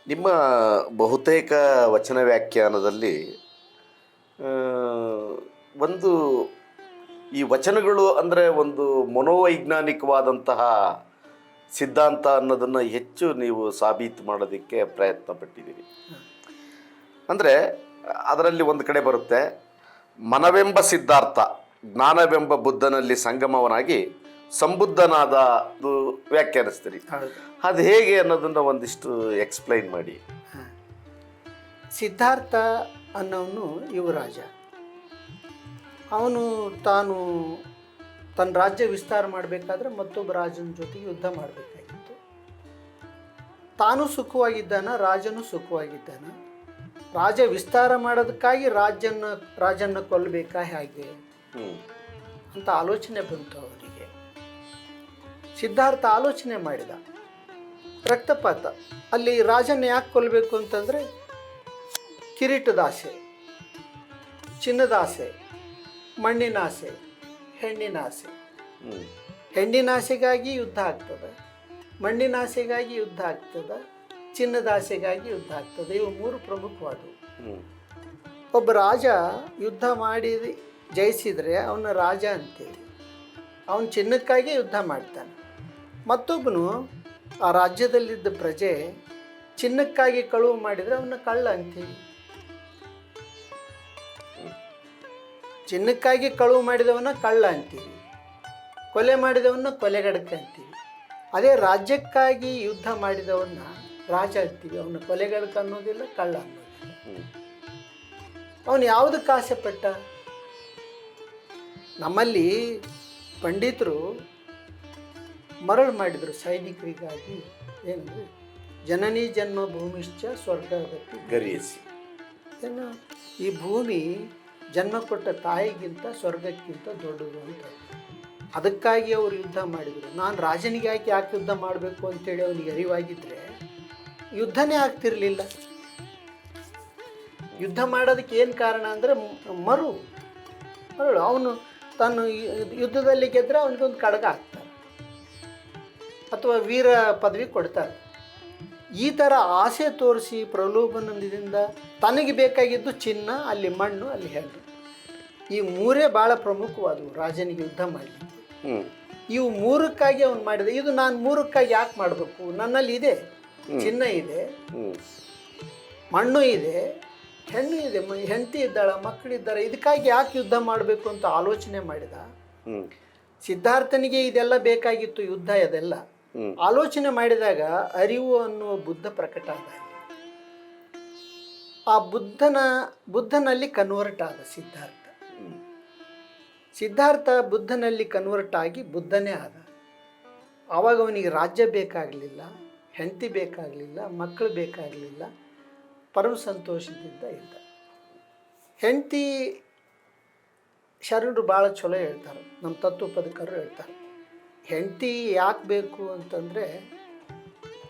ನಿಮ್ಮ ಬಹುತೇಕ ವಚನ ವ್ಯಾಖ್ಯಾನದಲ್ಲಿ ಆ, ಒಂದು ಈ ವಚನಗಳು ಅಂದರೆ ಒಂದು ಮನೋವೈಜ್ಞಾನಿಕವಾದಂತಹ ಸಿದ್ಧಾಂತ ಅನ್ನೋದನ್ನು ಹೆಚ್ಚು ನೀವು ಸಾಬೀತು ಮಾಡೋದಕ್ಕೆ ಪ್ರಯತ್ನ ಪಟ್ಟಿದ್ದೀರಿ. ಅಂದರೆ ಅದರಲ್ಲಿ ಒಂದು ಕಡೆ ಬರುತ್ತೆ, ಮನವೆಂಬ ಸಿದ್ಧಾರ್ಥ ಜ್ಞಾನವೆಂಬ ಬುದ್ಧನಲ್ಲಿ ಸಂಗಮವನಾಗಿ ಸಂಬುದ್ಧನಾದ ಅದು ವ್ಯಾಖ್ಯಾನಿಸ್ತೀರಿ. ಹೌದು. ಅದು ಹೇಗೆ ಅನ್ನೋದನ್ನು ಒಂದಿಷ್ಟು ಎಕ್ಸ್ಪ್ಲೈನ್ ಮಾಡಿ. ಸಿದ್ಧಾರ್ಥ ಅನ್ನೋನು ಯುವರಾಜ. ಅವನು ತಾನು ತನ್ನ ರಾಜ್ಯ ವಿಸ್ತಾರ ಮಾಡಬೇಕಾದ್ರೆ ಮತ್ತೊಬ್ಬ ರಾಜನ ಜೊತೆಗೆ ಯುದ್ಧ ಮಾಡಬೇಕಾಗಿತ್ತು. ತಾನು ಸುಖವಾಗಿದ್ದಾನ, ರಾಜನು ಸುಖವಾಗಿದ್ದಾನ. ರಾಜ ವಿಸ್ತಾರ ಮಾಡೋದಕ್ಕಾಗಿ ರಾಜನ್ನ ಕೊಲ್ಲಬೇಕಾ ಹೇಗೆ ಅಂತ ಆಲೋಚನೆ ಬಂತು ಅವನಿಗೆ. ಸಿದ್ಧಾರ್ಥ ಆಲೋಚನೆ ಮಾಡಿದ, ರಕ್ತಪಾತ. ಅಲ್ಲಿ ರಾಜನ ಯಾಕೆ ಕೊಲ್ಲಬೇಕು ಅಂತಂದರೆ ಕಿರೀಟದ ಆಸೆ, ಚಿನ್ನದ ಆಸೆ, ಮಣ್ಣಿನ ಆಸೆ, ಹೆಣ್ಣಿನ ಆಸೆ. ಹೆಣ್ಣಿನ ಆಸೆಗಾಗಿ ಯುದ್ಧ ಆಗ್ತದೆ, ಮಣ್ಣಿನ ಆಸೆಗಾಗಿ ಯುದ್ಧ ಆಗ್ತದೆ, ಚಿನ್ನದ ಆಸೆಗಾಗಿ ಯುದ್ಧ ಆಗ್ತದೆ. ಇವು ಮೂರು ಪ್ರಮುಖವಾದವು. ಒಬ್ಬ ರಾಜ ಯುದ್ಧ ಮಾಡಿ ಜಯಿಸಿದರೆ ಅವನ ರಾಜ ಅಂತೇಳಿ, ಅವನು ಚಿನ್ನಕ್ಕಾಗಿ ಯುದ್ಧ ಮಾಡ್ತಾನೆ. ಮತ್ತೊಬ್ಬನು ಆ ರಾಜ್ಯದಲ್ಲಿದ್ದ ಪ್ರಜೆ ಚಿನ್ನಕ್ಕಾಗಿ ಕಳುವು ಮಾಡಿದರೆ ಅವನ ಕಳ್ಳ ಅಂತೀವಿ. ಚಿನ್ನಕ್ಕಾಗಿ ಕಳುವು ಮಾಡಿದವನ್ನ ಕಳ್ಳ ಅಂತೀವಿ, ಕೊಲೆ ಮಾಡಿದವನ್ನ ಕೊಲೆಗಡಕ ಅಂತೀವಿ. ಅದೇ ರಾಜ್ಯಕ್ಕಾಗಿ ಯುದ್ಧ ಮಾಡಿದವನ್ನ ರಾಜ ಅಂತೀವಿ. ಅವನ ಕೊಲೆಗಡಕ ಅನ್ನೋದಿಲ್ಲ, ಕಳ್ಳ ಅನ್ನೋದಿಲ್ಲ. ಅವನು ಯಾವುದಕ್ಕೆ ಆಸೆ ಪಟ್ಟ? ನಮ್ಮಲ್ಲಿ ಪಂಡಿತರು ಮರಳು ಮಾಡಿದರು ಸೈನಿಕರಿಗಾಗಿ. ಏನಂದ್ರೆ ಜನನಿ ಜನ್ಮ ಭೂಮಿಶ್ಚ ಸ್ವರ್ಗದಲ್ಲಿ ಗರಿಯಿಸಿ. ಏನು, ಈ ಭೂಮಿ ಜನ್ಮ ಕೊಟ್ಟ ತಾಯಿಗಿಂತ ಸ್ವರ್ಗಕ್ಕಿಂತ ದೊಡ್ಡದು ಅಂತ. ಅದಕ್ಕಾಗಿ ಅವರು ಯುದ್ಧ ಮಾಡಿದರು. ನಾನು ರಾಜನಿಗಾಗಿ ಯಾಕೆ ಯುದ್ಧ ಮಾಡಬೇಕು ಅಂತೇಳಿ ಅವನಿಗೆ ಅರಿವಾಗಿದ್ದರೆ ಯುದ್ಧನೇ ಆಗ್ತಿರಲಿಲ್ಲ. ಯುದ್ಧ ಮಾಡೋದಕ್ಕೆ ಏನು ಕಾರಣ ಅಂದರೆ ಮರಳು. ಅವನು ತಾನು ಯುದ್ಧದಲ್ಲಿ ಗೆದ್ದರೆ ಅವನಿಗೊಂದು ಕಡಗ ಹಾಕ್ತಾರೆ ಅಥವಾ ವೀರ ಪದವಿ ಕೊಡ್ತಾರೆ. ಈ ಥರ ಆಸೆ ತೋರಿಸಿ ಪ್ರಲೋಭನದಿಂದ ತನಗೆ ಬೇಕಾಗಿದ್ದು ಚಿನ್ನ, ಅಲ್ಲಿ ಮಣ್ಣು, ಅಲ್ಲಿ ಹೆಣ್ಣು. ಈ ಮೂರೇ ಭಾಳ ಪ್ರಮುಖವಾದವು ರಾಜನಿಗೆ ಯುದ್ಧ ಮಾಡಲಿಕ್ಕೆ. ಇವು ಮೂರಕ್ಕಾಗಿ ಅವನು ಮಾಡಿದ. ಇದು ನಾನು ಮೂರಕ್ಕಾಗಿ ಯಾಕೆ ಮಾಡಬೇಕು? ನನ್ನಲ್ಲಿ ಇದೆ, ಚಿನ್ನ ಇದೆ, ಮಣ್ಣು ಇದೆ, ಹೆಣ್ಣು ಇದೆ, ಹೆಂಡತಿ ಇದ್ದಾಳ, ಮಕ್ಕಳಿದ್ದಾರೆ. ಇದಕ್ಕಾಗಿ ಯಾಕೆ ಯುದ್ಧ ಮಾಡಬೇಕು ಅಂತ ಆಲೋಚನೆ ಮಾಡಿದ. ಸಿದ್ಧಾರ್ಥನಿಗೆ ಇದೆಲ್ಲ ಬೇಕಾಗಿತ್ತು, ಯುದ್ಧ ಅದೆಲ್ಲ. ಆಲೋಚನೆ ಮಾಡಿದಾಗ ಅರಿವು ಅನ್ನುವ ಬುದ್ಧ ಪ್ರಕಟ ಆದ. ಆ ಬುದ್ಧನಲ್ಲಿ ಕನ್ವರ್ಟ್ ಆದ ಸಿದ್ಧಾರ್ಥ ಬುದ್ಧನಲ್ಲಿ ಕನ್ವರ್ಟ್ ಆಗಿ ಬುದ್ಧನೇ ಆದ. ಆವಾಗ ಅವನಿಗೆ ರಾಜ್ಯ ಬೇಕಾಗಲಿಲ್ಲ, ಹೆಂಡತಿ ಬೇಕಾಗಲಿಲ್ಲ, ಮಕ್ಕಳು ಬೇಕಾಗಲಿಲ್ಲ, ಪರಮ ಸಂತೋಷದಿಂದ ಇದ್ದ. ಹೆಂಡತಿ ಶರಣರು ಭಾಳ ಚಲೋ ಹೇಳ್ತಾರೆ, ನಮ್ಮ ತತ್ವಪದಕರು ಹೇಳ್ತಾರೆ. ಹೆಂಡತಿ ಯಾಕೆ ಬೇಕು ಅಂತಂದರೆ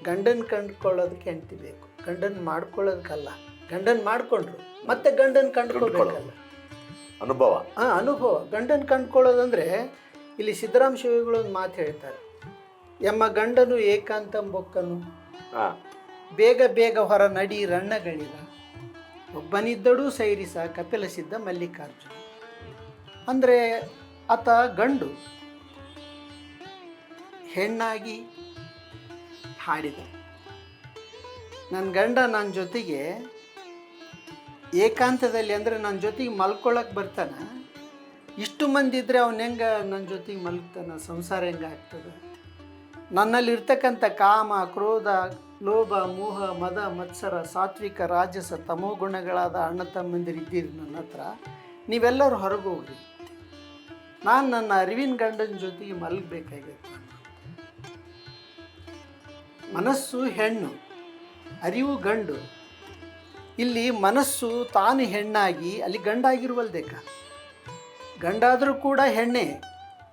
ಗಂಡನ ಕಂಡುಕೊಳ್ಳೋದಕ್ಕೆ ಹೆಂಡತಿ ಬೇಕು, ಗಂಡನ ಮಾಡ್ಕೊಳ್ಳೋದಕ್ಕಲ್ಲ. ಗಂಡನ ಮಾಡಿಕೊಂಡ್ರು ಮತ್ತೆ ಗಂಡನ ಕಂಡುಕೊಳ್ಬೇಕಲ್ಲ. ಅನುಭವ. ಅನುಭವ. ಗಂಡನ ಕಂಡುಕೊಳ್ಳೋದಂದರೆ ಇಲ್ಲಿ ಸಿದ್ದರಾಮ ಶಿವಗಳು ಒಂದು ಮಾತು ಹೇಳ್ತಾರೆ, ಎಮ್ಮ ಗಂಡನು ಏಕಾಂತ ಬೊಕ್ಕನು, ಬೇಗ ಬೇಗ ಹೊರ ನಡಿ ರಣ್ಣಗಳಿರ, ಒಬ್ಬನಿದ್ದಡೂ ಸೈರಿಸ ಕಪಿಲಸಿದ್ದ ಮಲ್ಲಿಕಾರ್ಜುನ. ಅಂದರೆ ಆತ ಗಂಡು ಹೆಣ್ಣಾಗಿ ಹಾಡಿದ. ನನ್ನ ಗಂಡ ನನ್ನ ಜೊತೆಗೆ ಏಕಾಂತದಲ್ಲಿ, ಅಂದರೆ ನನ್ನ ಜೊತೆಗೆ ಮಲ್ಕೊಳ್ಳೋಕೆ ಬರ್ತಾನೆ. ಇಷ್ಟು ಮಂದಿ ಇದ್ದರೆ ಅವನು ಹೆಂಗೆ ನನ್ನ ಜೊತೆಗೆ ಮಲ್ಗ್ತಾನೆ? ಸಂಸಾರ ಹೆಂಗೆ ಆಗ್ತದೆ? ನನ್ನಲ್ಲಿರ್ತಕ್ಕಂಥ ಕಾಮ, ಕ್ರೋಧ, ಲೋಭ, ಮೋಹ, ಮದ, ಮತ್ಸರ, ಸಾತ್ವಿಕ, ರಾಜಸ, ತಮೋ ಗುಣಗಳಾದ ಅಣ್ಣ ತಮ್ಮಂದಿರು ಇದ್ದೀರಿ ನನ್ನ ಹತ್ರ. ನೀವೆಲ್ಲರೂ ಹೊರಗೆ ಹೋಗ್ರಿ, ನಾನು ನನ್ನ ಅರಿವಿನ ಗಂಡನ ಜೊತೆಗೆ ಮಲಗಬೇಕಾಗಿತ್ತು. ಮನಸ್ಸು ಹೆಣ್ಣು, ಅರಿವು ಗಂಡು. ಇಲ್ಲಿ ಮನಸ್ಸು ತಾನು ಹೆಣ್ಣಾಗಿ ಅಲ್ಲಿ ಗಂಡಾಗಿರುವಲ್ದೇಕ. ಗಂಡಾದರೂ ಕೂಡ ಹೆಣ್ಣೆ,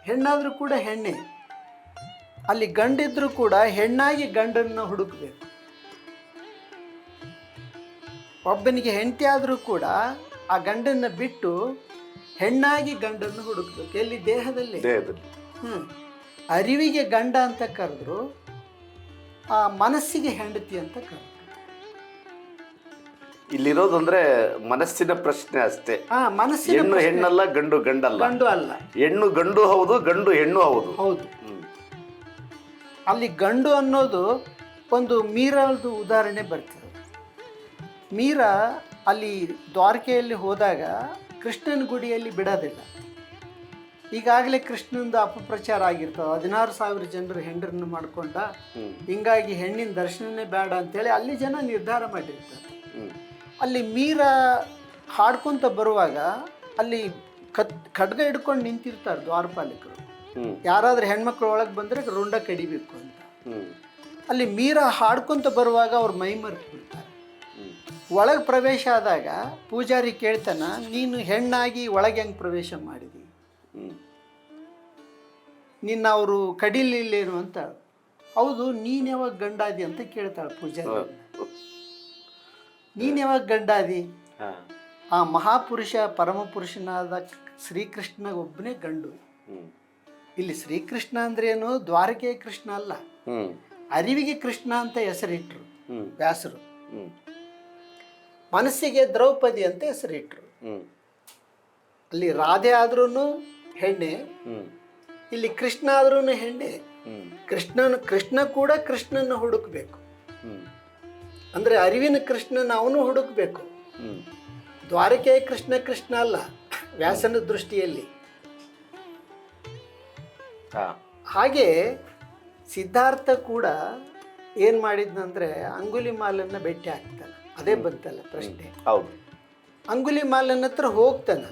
ಹೆಣ್ಣಾದರೂ ಕೂಡ ಹೆಣ್ಣೆ. ಅಲ್ಲಿ ಗಂಡಿದ್ರೂ ಕೂಡ ಹೆಣ್ಣಾಗಿ ಗಂಡನ್ನು ಹುಡುಕಬೇಕು. ಒಬ್ಬನಿಗೆ ಹೆಂಡತಿ ಆದರೂ ಕೂಡ ಆ ಗಂಡನ್ನು ಬಿಟ್ಟು ಹೆಣ್ಣಾಗಿ ಗಂಡನ್ನು ಹುಡುಕಬೇಕು. ಎಲ್ಲಿ? ದೇಹದಲ್ಲಿ. ಅರಿವಿಗೆ ಗಂಡ ಅಂತ ಕರೆದ್ರು, ಆ ಮನಸ್ಸಿಗೆ ಹೆಂಡತಿ ಅಂತ ಕರೆದ್ರು. ಇಲ್ಲಿರೋದಂದ್ರೆ ಮನಸ್ಸಿನ ಪ್ರಶ್ನೆ ಅಷ್ಟೇ. ಮನಸ್ಸಿನ ಹೆಣ್ಣು ಹೆಣ್ಣಲ್ಲ, ಗಂಡು ಗಂಡಲ್ಲ. ಗಂಡು ಅಲ್ಲ, ಹೆಣ್ಣು ಗಂಡು ಹೌದು, ಗಂಡು ಹೆಣ್ಣು ಹೌದು. ಹೌದು. ಅಲ್ಲಿ ಗಂಡು ಅನ್ನೋದು ಒಂದು ಮೀರಲ್ದು ಉದಾಹರಣೆ ಬರ್ತದೆ. ಮೀರ ಅಲ್ಲಿ ದ್ವಾರಕೆಯಲ್ಲಿ ಹೋದಾಗ ಕೃಷ್ಣನ ಗುಡಿಯಲ್ಲಿ ಬಿಡೋದಿಲ್ಲ. ಈಗಾಗಲೇ ಕೃಷ್ಣಂದು ಅಪಪ್ರಚಾರ ಆಗಿರ್ತದೆ. 16,000 ಜನರು ಹೆಂಡರನ್ನು ಮಾಡ್ಕೊಂಡ, ಹಿಂಗಾಗಿ ಹೆಣ್ಣಿನ ದರ್ಶನನೇ ಬೇಡ ಅಂತೇಳಿ ಅಲ್ಲಿ ಜನ ನಿರ್ಧಾರ ಮಾಡಿರ್ತಾರೆ. ಅಲ್ಲಿ ಮೀರ ಹಾಡ್ಕೊಂತ ಬರುವಾಗ ಅಲ್ಲಿ ಖಡ್ಗ ಹಿಡ್ಕೊಂಡು ನಿಂತಿರ್ತಾರೆ ದ್ವಾರಪಾಲಕರು. ಯಾರಾದ್ರೂ ಹೆಣ್ಮಕ್ಳು ಒಳಗೆ ಬಂದರೆ ರುಂಡ ಕಡಿಬೇಕು ಅಂತ. ಅಲ್ಲಿ ಮೀರ ಹಾಡ್ಕೊಂತ ಬರುವಾಗ ಅವ್ರು ಮೈ ಮರೆತು ಬಿಡ್ತಾರೆ. ಒಳಗೆ ಪ್ರವೇಶ ಆದಾಗ ಪೂಜಾರಿ ಕೇಳ್ತಾನ, ನೀನು ಹೆಣ್ಣಾಗಿ ಒಳಗೆ ಹೆಂಗೆ ಪ್ರವೇಶ ಮಾಡಿದಿ, ನಿನ್ನ ಅವರು ಕಡಿಲಿಲ್ಲೇನು ಅಂತ. ಹೌದು, ನೀನು ಯಾವಾಗ ಗಂಡಾದಿ ಅಂತ ಕೇಳ್ತಾಳೆ ಪೂಜಾರಿ. ನೀನು ಯಾವಾಗ ಗಂಡಾದಿ? ಆ ಮಹಾಪುರುಷ ಪರಮಪುರುಷನಾದ ಶ್ರೀಕೃಷ್ಣ ಒಬ್ಬನೇ ಗಂಡು. ಇಲ್ಲಿ ಶ್ರೀಕೃಷ್ಣ ಅಂದ್ರೇನು, ದ್ವಾರಕೆಯ ಕೃಷ್ಣ ಅಲ್ಲ, ಅರಿವಿಗೆ ಕೃಷ್ಣ ಅಂತ ಹೆಸರಿಟ್ರು ವ್ಯಾಸರು. ಮನಸ್ಸಿಗೆ ದ್ರೌಪದಿ ಅಂತ ಹೆಸರಿಟ್ರು. ಅಲ್ಲಿ ರಾಧೆ ಆದ್ರೂ ಹೆಣ್ಣೆ, ಇಲ್ಲಿ ಕೃಷ್ಣ ಆದ್ರೂ ಹೆಣ್ಣೆ. ಕೃಷ್ಣ ಕೂಡ ಕೃಷ್ಣನ ಹುಡುಕ್ಬೇಕು. ಅಂದ್ರೆ ಅರಿವಿನ ಕೃಷ್ಣನ ಅವನು ಹುಡುಕ್ಬೇಕು. ದ್ವಾರಕೆಯ ಕೃಷ್ಣ ಕೃಷ್ಣ ಅಲ್ಲ ವ್ಯಾಸನ ದೃಷ್ಟಿಯಲ್ಲಿ. ಹಾಗೆ ಸಿದ್ಧಾರ್ಥ ಕೂಡ ಏನು ಮಾಡಿದ್ನಂದ್ರೆ ಅಂಗುಲಿಮಾಲನ್ನ ಭೇಟಿ ಆಗ್ತಾನೆ. ಅದೇ ಬಂತಲ್ಲ ಪ್ರಶ್ನೆ. ಹೌದು, ಅಂಗುಲಿಮಾಲನ ಹತ್ರ ಹೋಗ್ತಾನೆ.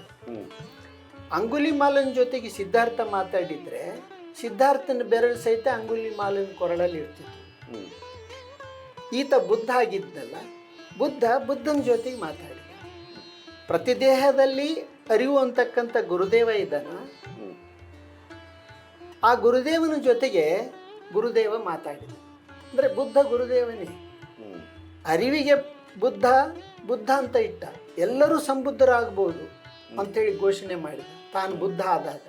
ಅಂಗುಲಿಮಾಲನ ಜೊತೆಗೆ ಸಿದ್ಧಾರ್ಥ ಮಾತಾಡಿದ್ರೆ ಸಿದ್ಧಾರ್ಥನ ಬೆರಳು ಸಹಿತ ಅಂಗುಲಿಮಾಲನ ಕೊರಳಲ್ಲಿ ಇರ್ತಿತ್ತು. ಈತ ಬುದ್ಧ ಆಗಿದ್ದಲ್ಲ, ಬುದ್ಧನ ಜೊತೆಗೆ ಮಾತಾಡಿದ. ಪ್ರತಿದೇಹದಲ್ಲಿ ಅರಿವು ಅಂತಕ್ಕಂಥ ಗುರುದೇವ ಇದ್ದಾನ. ಆ ಗುರುದೇವನ ಜೊತೆಗೆ ಗುರುದೇವ ಮಾತಾಡಿದ. ಅಂದರೆ ಬುದ್ಧ ಗುರುದೇವನೇ. ಅರಿವಿಗೆ ಬುದ್ಧ ಅಂತ ಇಟ್ಟ. ಎಲ್ಲರೂ ಸಂಬುದ್ಧರಾಗ್ಬೋದು ಅಂಥೇಳಿ ಘೋಷಣೆ ಮಾಡಿದ ತಾನು ಬುದ್ಧ ಆದಾಗ.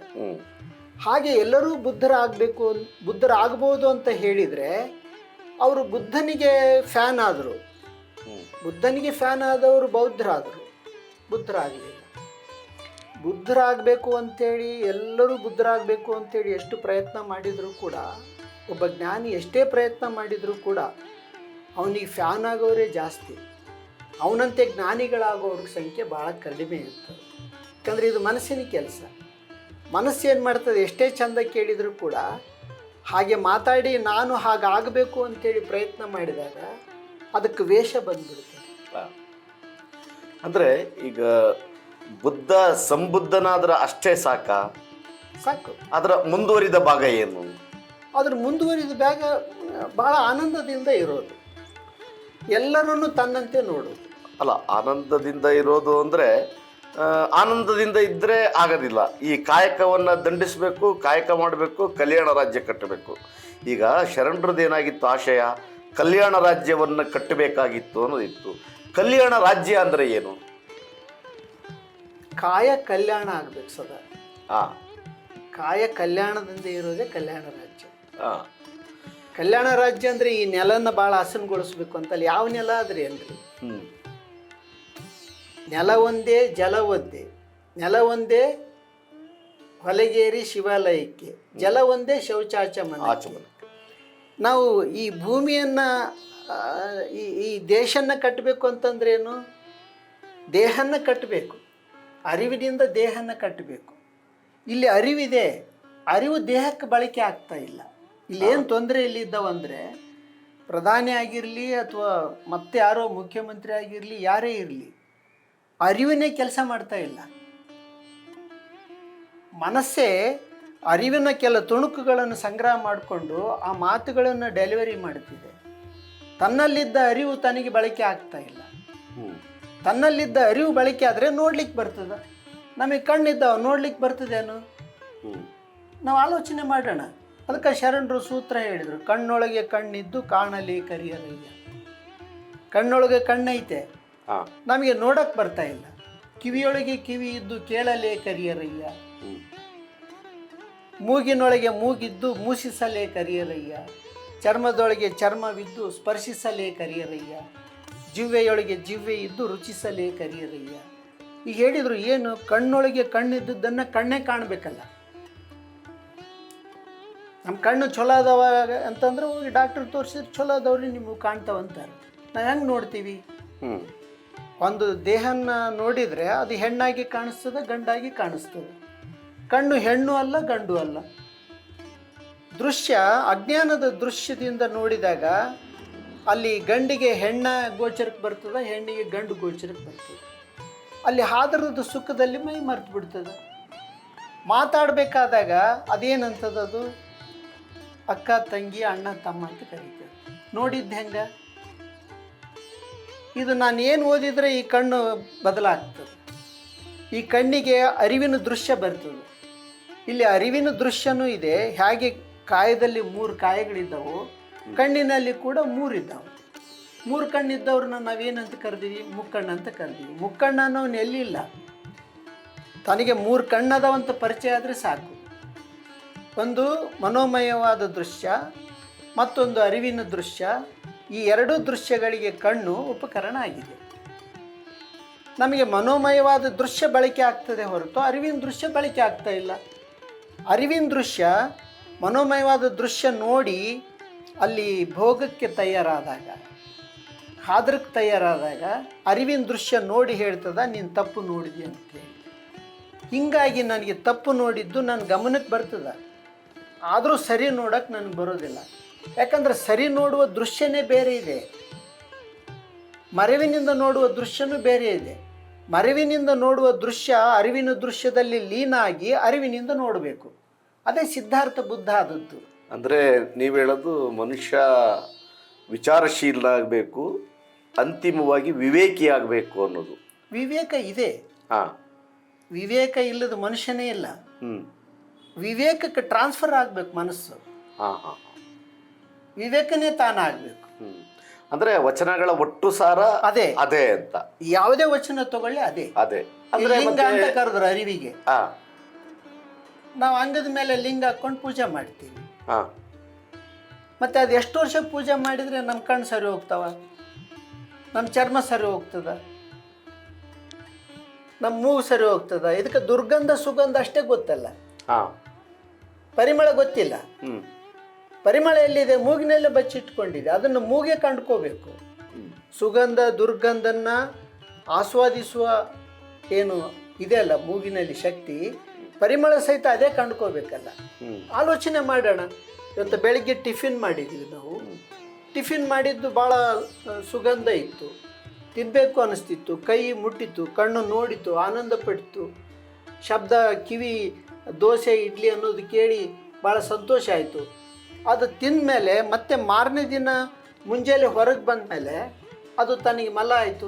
ಹಾಗೆ ಎಲ್ಲರೂ ಬುದ್ಧರಾಗ್ಬೋದು ಅಂತ ಹೇಳಿದರೆ ಅವರು ಬುದ್ಧನಿಗೆ ಫ್ಯಾನ್ ಆದರು. ಬುದ್ಧನಿಗೆ ಫ್ಯಾನ್ ಆದವರು ಬೌದ್ಧರಾದರು, ಬುದ್ಧರಾಗಲಿಲ್ಲ. ಬುದ್ಧರಾಗಬೇಕು ಅಂಥೇಳಿ ಎಲ್ಲರೂ ಬುದ್ಧರಾಗಬೇಕು ಅಂಥೇಳಿ ಎಷ್ಟು ಪ್ರಯತ್ನ ಮಾಡಿದರೂ ಕೂಡ, ಒಬ್ಬ ಜ್ಞಾನಿ ಎಷ್ಟೇ ಪ್ರಯತ್ನ ಮಾಡಿದರೂ ಕೂಡ ಅವನಿಗೆ ಫ್ಯಾನ್ ಆಗೋರೇ ಜಾಸ್ತಿ. ಅವನಂತೆ ಜ್ಞಾನಿಗಳಾಗೋವ್ರ ಸಂಖ್ಯೆ ಭಾಳ ಕಡಿಮೆ ಇರ್ತದೆ. ಯಾಕಂದರೆ ಇದು ಮನಸ್ಸಿನ ಕೆಲಸ. ಮನಸ್ಸು ಏನು ಮಾಡ್ತದೆ, ಎಷ್ಟೇ ಚಂದ ಕೇಳಿದರೂ ಕೂಡ ಹಾಗೆ ಮಾತಾಡಿ ನಾನು ಹಾಗಾಗಬೇಕು ಅಂತೇಳಿ ಪ್ರಯತ್ನ ಮಾಡಿದಾಗ ಅದಕ್ಕೆ ವೇಷ ಬಂದ್ಬಿಡುತ್ತೆ. ಅಂದರೆ ಈಗ ಬುದ್ಧ ಸಂಬುದ್ಧನಾದ್ರೆ ಅಷ್ಟೇ ಸಾಕು. ಅದರ ಮುಂದುವರಿದ ಭಾಗ ಏನು? ಅದ್ರ ಮುಂದುವರಿದ ಭಾಗ ಭಾಳ ಆನಂದದಿಂದ ಇರೋದು, ಎಲ್ಲರನ್ನು ತನ್ನಂತೆ ನೋಡೋದು. ಅಲ್ಲ, ಆನಂದದಿಂದ ಇರೋದು ಅಂದರೆ ಆನಂದದಿಂದ ಇದ್ದರೆ ಆಗೋದಿಲ್ಲ. ಈ ಕಾಯಕವನ್ನು ದಂಡಿಸಬೇಕು, ಕಾಯಕ ಮಾಡಬೇಕು, ಕಲ್ಯಾಣ ರಾಜ್ಯ ಕಟ್ಟಬೇಕು. ಈಗ ಶರಣರದ್ದು ಏನಾಗಿತ್ತು ಆಶಯ, ಕಲ್ಯಾಣ ರಾಜ್ಯವನ್ನು ಕಟ್ಟಬೇಕಾಗಿತ್ತು ಅನ್ನೋದಿತ್ತು. ಕಲ್ಯಾಣ ರಾಜ್ಯ ಅಂದರೆ ಏನು? ಕಾಯ ಕಲ್ಯಾಣ ಆಗಬೇಕು ಸದಾ. ಕಾಯ ಕಲ್ಯಾಣದಿಂದ ಇರೋದೇ ಕಲ್ಯಾಣ ರಾಜ್ಯ. ಕಲ್ಯಾಣ ರಾಜ್ಯ ಅಂದರೆ ಈ ನೆಲನ ಭಾಳ ಹಸನ್ಗೊಳಿಸ್ಬೇಕು ಅಂತಲ್ಲಿ. ಯಾವ ನೆಲ ಆದ್ರೆ ಏನ್ರಿ? ನೆಲ ಒಂದೇ, ಜಲ ಒಂದೇ. ನೆಲ ಒಂದೇ ಹೊಲಗೇರಿ ಶಿವಾಲಯಕ್ಕೆ, ಜಲ ಒಂದೇ ಶೌಚಾಚಮನ. ನಾವು ಈ ಭೂಮಿಯನ್ನು ಈ ದೇಶನ ಕಟ್ಟಬೇಕು ಅಂತಂದ್ರೇನು? ದೇಹನ ಕಟ್ಟಬೇಕು, ಅರಿವಿನಿಂದ ದೇಹನ ಕಟ್ಟಬೇಕು. ಇಲ್ಲಿ ಅರಿವಿದೆ, ಅರಿವು ದೇಹಕ್ಕೆ ಬಳಕೆ ಆಗ್ತಾ ಇಲ್ಲ. ಇಲ್ಲೇನು ತೊಂದರೆ ಇಲ್ಲಿದ್ದಾವಂದರೆ, ಪ್ರಧಾನಿ ಆಗಿರಲಿ ಅಥವಾ ಮತ್ತೆ ಯಾರೋ ಮುಖ್ಯಮಂತ್ರಿ ಆಗಿರಲಿ, ಯಾರೇ ಇರಲಿ, ಅರಿವಿನೇ ಕೆಲಸ ಮಾಡ್ತಾ ಇಲ್ಲ. ಮನಸ್ಸೇ ಅರಿವಿನ ಕೆಲ ತುಣುಕುಗಳನ್ನು ಸಂಗ್ರಹ ಮಾಡಿಕೊಂಡು ಆ ಮಾತುಗಳನ್ನು ಡೆಲಿವರಿ ಮಾಡ್ತಿದೆ. ತನ್ನಲ್ಲಿದ್ದ ಅರಿವು ತನಗೆ ಬಳಕೆ ಆಗ್ತಾ ಇಲ್ಲ. ತನ್ನಲ್ಲಿದ್ದ ಅರಿವು ಬಳಕೆ ಆದರೆ ನೋಡ್ಲಿಕ್ಕೆ ಬರ್ತದೆ. ನಮಗೆ ಕಣ್ಣಿದ್ದಾವ, ನೋಡ್ಲಿಕ್ಕೆ ಬರ್ತದೇನು? ನಾವು ಆಲೋಚನೆ ಮಾಡೋಣ. ಅದಕ್ಕೆ ಶರಣರು ಸೂತ್ರ ಹೇಳಿದರು, ಕಣ್ಣೊಳಗೆ ಕಣ್ಣಿದ್ದು ಕಾಣಲಿ ಕರಿಯರಯ್ಯ. ಕಣ್ಣೊಳಗೆ ಕಣ್ಣೈತೆ, ನಮಗೆ ನೋಡಕ್ಕೆ ಬರ್ತಾ ಇಲ್ಲ. ಕಿವಿಯೊಳಗೆ ಕಿವಿ ಇದ್ದು ಕೇಳಲೇ ಕರಿಯರಯ್ಯ. ಮೂಗಿನೊಳಗೆ ಮೂಗಿದ್ದು ಮೂಸಿಸಲೇ ಕರಿಯರಯ್ಯ. ಚರ್ಮದೊಳಗೆ ಚರ್ಮವಿದ್ದು ಸ್ಪರ್ಶಿಸಲೇ ಕರಿಯರಯ್ಯ. ಜಿವ್ವೆಯೊಳಗೆ ಜಿವ್ವೆ ಇದ್ದು ರುಚಿಸಲೇ ಕರಿಯರಯ್ಯ. ಈಗ ಹೇಳಿದರು ಏನು, ಕಣ್ಣೊಳಗೆ ಕಣ್ಣಿದ್ದದ್ದನ್ನು ಕಣ್ಣೇ ಕಾಣಬೇಕಲ್ಲ. ನಮ್ಮ ಕಣ್ಣು ಚಲೋ ಅದಾವ ಅಂತಂದ್ರೆ ಹೋಗಿ ಡಾಕ್ಟ್ರ್ ತೋರಿಸಿದ್ರೆ ಚಲೋ ಅದಾವ್ರಿ ನಿಮಗೆ ಕಾಣ್ತಾವಂತಾರೆ. ನಾವು ಹೆಂಗೆ ನೋಡ್ತೀವಿ? ಒಂದು ದೇಹನ ನೋಡಿದರೆ ಅದು ಹೆಣ್ಣಾಗಿ ಕಾಣಿಸ್ತದೆ, ಗಂಡಾಗಿ ಕಾಣಿಸ್ತದೆ. ಕಣ್ಣು ಹೆಣ್ಣು ಅಲ್ಲ, ಗಂಡು ಅಲ್ಲ. ದೃಶ್ಯ ಅಜ್ಞಾನದ ದೃಶ್ಯದಿಂದ ನೋಡಿದಾಗ ಅಲ್ಲಿ ಗಂಡಿಗೆ ಹೆಣ್ಣ ಗೋಚರಕ್ಕೆ ಬರ್ತದೆ, ಹೆಣ್ಣಿಗೆ ಗಂಡು ಗೋಚರಕ್ಕೆ ಬರ್ತದೆ. ಅಲ್ಲಿ ಹಾದರದ ಸುಖದಲ್ಲಿ ಮೈ ಮರೆತು ಬಿಡ್ತದೆ. ಮಾತಾಡಬೇಕಾದಾಗ ಅದೇನಂತದದು ಅಕ್ಕ ತಂಗಿ ಅಣ್ಣ ತಮ್ಮ ಅಂತ ಕರೀತದೆ. ನೋಡಿದ್ದು ಹೆಂಗೆ? ಇದು ನಾನು ಏನು ಓದಿದರೆ ಈ ಕಣ್ಣು ಬದಲಾಗ್ತದೆ. ಈ ಕಣ್ಣಿಗೆ ಅರಿವಿನ ದೃಶ್ಯ ಬರ್ತದೆ. ಇಲ್ಲಿ ಅರಿವಿನ ದೃಶ್ಯನೂ ಇದೆ. ಹೇಗೆ ಕಾಯದಲ್ಲಿ 3 ಕಾಯಗಳಿದ್ದಾವೆ, ಕಣ್ಣಿನಲ್ಲಿ ಕೂಡ 3 ಇದ್ದಾವೆ. 3 ಕಣ್ಣಿದ್ದವ್ರನ್ನ ನಾವೇನಂತ ಕರೆದೀವಿ? ಮುಕ್ಕಣ್ಣ ಅಂತ ಕರೆದೀವಿ. ಮುಕ್ಕಣ್ಣ ಅನ್ನೋನು ಎಲ್ಲಿಲ್ಲ. ತನಗೆ 3 ಕಣ್ಣದವಂತ ಪರಿಚಯ ಆದರೆ ಸಾಕು. ಒಂದು ಮನೋಮಯವಾದ ದೃಶ್ಯ, ಮತ್ತೊಂದು ಅರಿವಿನ ದೃಶ್ಯ. ಈ 2 ದೃಶ್ಯಗಳಿಗೆ ಕಣ್ಣು ಉಪಕರಣ ಆಗಿದೆ. ನಮಗೆ ಮನೋಮಯವಾದ ದೃಶ್ಯ ಬಳಕೆ ಆಗ್ತದೆ ಹೊರತು ಅರಿವಿನ ದೃಶ್ಯ ಬಳಕೆ ಆಗ್ತಾ ಇಲ್ಲ. ಅರಿವಿನ ದೃಶ್ಯ ಮನೋಮಯವಾದ ದೃಶ್ಯ ನೋಡಿ ಅಲ್ಲಿ ಭೋಗಕ್ಕೆ ತಯಾರಾದಾಗ, ಹಾದ್ರಕ್ಕೆ ತಯಾರಾದಾಗ ಅರಿವಿನ ದೃಶ್ಯ ನೋಡಿ ಹೇಳ್ತದ ನೀನು ತಪ್ಪು ನೋಡಿದೆ ಅಂತೇಳಿ. ಹೀಗಾಗಿ ನನಗೆ ತಪ್ಪು ನೋಡಿದ್ದು ನನ್ನ ಗಮನಕ್ಕೆ ಬರ್ತದೆ, ಆದರೂ ಸರಿ ನೋಡೋಕ್ಕೆ ನನಗೆ ಬರೋದಿಲ್ಲ. ಯಾಕಂದರೆ ಸರಿ ನೋಡುವ ದೃಶ್ಯನೇ ಬೇರೆ ಇದೆ, ಮರೆವಿನಿಂದ ನೋಡುವ ದೃಶ್ಯನೂ ಬೇರೆ ಇದೆ. ಮರೆವಿನಿಂದ ನೋಡುವ ದೃಶ್ಯ ಅರಿವಿನ ದೃಶ್ಯದಲ್ಲಿ ಲೀನ ಆಗಿ ಅರಿವಿನಿಂದ ನೋಡಬೇಕು. ಅದೇ ಸಿದ್ಧಾರ್ಥ ಬುದ್ಧ ಆದದ್ದು. ಅಂದರೆ ನೀವು ಹೇಳೋದು ಮನುಷ್ಯ ವಿಚಾರಶೀಲ ಆಗಬೇಕು, ಅಂತಿಮವಾಗಿ ವಿವೇಕಿ ಆಗಬೇಕು ಅನ್ನೋದು. ವಿವೇಕ ಇದೆ. ಹಾಂ, ವಿವೇಕ ಇಲ್ಲದ ಮನುಷ್ಯನೇ ಇಲ್ಲ. ವಿವೇಕಕ್ಕೆ ಟ್ರಾನ್ಸ್ಫರ್ ಆಗಬೇಕು ಮನಸ್ಸು. ಹಾಂ ಹಾಂ ವಿವೇಕನೇ ತಾನಾಗಬೇಕು. ಅಂದರೆ ವಚನಗಳ ಒಟ್ಟು ಸಾರ ಅದೇ ಅದೇ ಅಂತ. ಯಾವುದೇ ವಚನ ತಗೊಳ್ಳಿ ಅದೇ ಅದೇ. ಲಿಂಗ ಅಂತ ಕರೆದ್ರು ಅರಿವಿಗೆ. ಹಾಂ, ನಾವು ಅಂಗದ ಮೇಲೆ ಲಿಂಗ ಹಾಕ್ಕೊಂಡು ಪೂಜೆ ಮಾಡ್ತೀವಿ. ಹಾಂ, ಮತ್ತು ಅದು ಎಷ್ಟು ವರ್ಷ ಪೂಜೆ ಮಾಡಿದರೆ ನಮ್ಮ ಕಣ್ಣು ಸರಿ ಹೋಗ್ತಾವ, ನಮ್ಮ ಚರ್ಮ ಸರಿ ಹೋಗ್ತದ, ನಮ್ಮ ಮೂಗು ಸರಿ ಹೋಗ್ತದ. ಇದಕ್ಕೆ ದುರ್ಗಂಧ ಸುಗಂಧ ಅಷ್ಟೇ ಗೊತ್ತಲ್ಲ, ಹಾಂ, ಪರಿಮಳ ಗೊತ್ತಿಲ್ಲ. ಪರಿಮಳ ಎಲ್ಲಿದೆ? ಮೂಗಿನಲ್ಲೇ ಬಚ್ಚಿಟ್ಕೊಂಡಿದೆ. ಅದನ್ನು ಮೂಗೆ ಕಂಡ್ಕೋಬೇಕು. ಸುಗಂಧ ದುರ್ಗಂಧನ್ನ ಆಸ್ವಾದಿಸುವ ಏನು ಇದೆಯಲ್ಲ ಮೂಗಿನಲ್ಲಿ ಶಕ್ತಿ, ಪರಿಮಳ ಸಹಿತ ಅದೇ ಕಂಡ್ಕೋಬೇಕಲ್ಲ. ಆಲೋಚನೆ ಮಾಡೋಣ. ಇವತ್ತು ಬೆಳಗ್ಗೆ ಟಿಫಿನ್ ಮಾಡಿದ್ವಿ ನಾವು. ಟಿಫಿನ್ ಮಾಡಿದ್ದು ಭಾಳ ಸುಗಂಧ ಇತ್ತು, ತಿನ್ನಬೇಕು ಅನ್ನಿಸ್ತಿತ್ತು, ಕೈ ಮುಟ್ಟಿತ್ತು, ಕಣ್ಣು ನೋಡಿತು, ಆನಂದ ಪಟ್ಟಿತು. ಶಬ್ದ ಕಿವಿ ದೋಸೆ ಇಡ್ಲಿ ಅನ್ನೋದು ಕೇಳಿ ಭಾಳ ಸಂತೋಷ ಆಯಿತು. ಅದು ತಿಂದಮೇಲೆ ಮತ್ತೆ ಮಾರನೇ ದಿನ ಮುಂಜಾನೆ ಹೊರಗೆ ಬಂದ ಮೇಲೆ ಅದು ತನಗೆ ಮಲ ಆಯಿತು.